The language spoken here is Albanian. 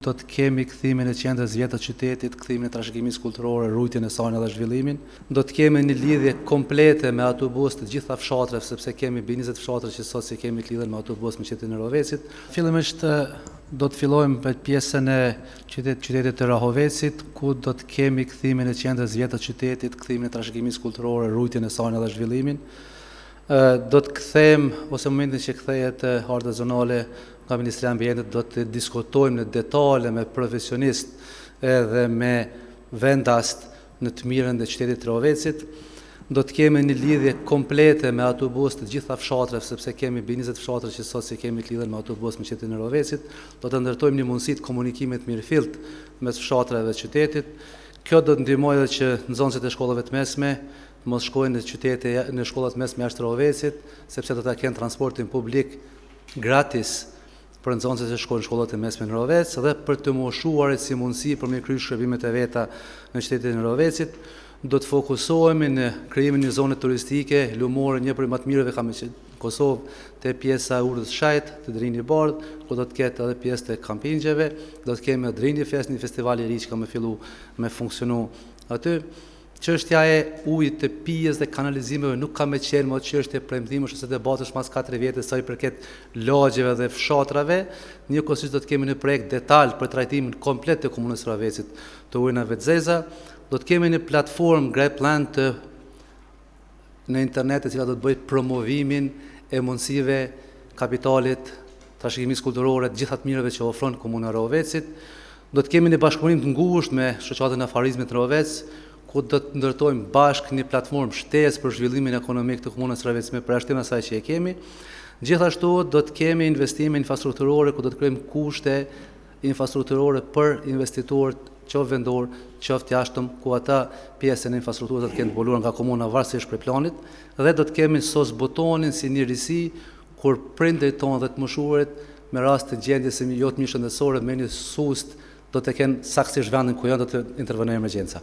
Do të kemi kthimin e qendrës vjetë të qytetit, kthimin e trashëgimisë kulturore, rujtjen e saj dhe zhvillimin. Do të kemi një lidhje komplete me autobus të gjitha fshatrave, sepse kemi 20 fshatra që sot si kemi të lidhen me autobus me qytetin e Rahovecit. Fillimisht do të fillojmë me pjesën e qytetit të Rahovecit, ku do të kemi kthimin e qendrës vjetë të qytetit, kthimin e trashëgimisë kulturore, rujtjen e saj dhe zhvillimin. Do të kthejmë, ose në momentin që kthehet harta zonale nga Ministria e Ambientit, do të diskutojmë në detale me profesionistë edhe me vendas në të mirën e qytetit të Rahovecit. Do të kemi një lidhje komplete me autobus të gjitha fshatrave, sepse kemi 20 fshatra që sot si kemi të lidhen me autobus me qytetin e Rahovecit. Do të ndërtojmë një mundësi të komunikimit mirëfillt mes fshatrave të qytetit. Kjo do të ndihmojë edhe që nxënësit e shkollave të mesme mos shkojnë në shkollat mesme jashtë Rahovecit, sepse do ta kenë transportin publik gratis për nxënësit që shkojnë në shkollat e mesme në Rahovec dhe për të moshuar si mundësi për me kryer shërbimet e veta në qytetin e Rahovecit. Do të fokusohemi në krijimin e një zone turistike lumore, një prej më të mirëve kam në Kosovë, te pjesa e Urdhës Shajt, të Drinit Bardh, ku do të ketë edhe pjesë të kampingjeve. Do të kemi Drinit Fest, një festival i ri që ka më fillu me funksionu aty. Çështja e ujit të pijes dhe kanalizimeve nuk ka me qenë më çështje premtimesh ose debatesh mas 4 vjetë sa i përket lagjeve dhe fshatrave. Njëkohësisht do të kemi një projekt detaj për trajtimin komplet të komunës së Rahovecit të ujëve të zeza. Do të kemi një platformë Greplan në internet e cila do të bëjë promovimin e mundësive kapitalit, trashëgimisë kulturore, të gjitha të mirëve që ofron komuna e Rahovecit. Do të kemi një bashkëpunim të ngushtë me shoqatën e afarizmit të Rahovec, ku do të ndërtojmë bashkë një platformë shtesë për zhvillimin ekonomik të komunës së Rahovecit me përjashtim asaj që e kemi. Gjithashtu do të kemi investime infrastrukturore ku do të krijojmë kushte infrastrukturore për investitorët qoftë vendor, qoftë jashtëm, ku ata pjesën e infrastrukturës do të kenë zbuluar nga komuna varësisht prej planit, dhe do të kemi sos butonin si një risi kur prindërit tonë dhe të moshuarit me rast të gjendjes jo të mirë shëndetësore me një sust do të kenë saktësisht vendin ku janë do të intervenojë emergjenca.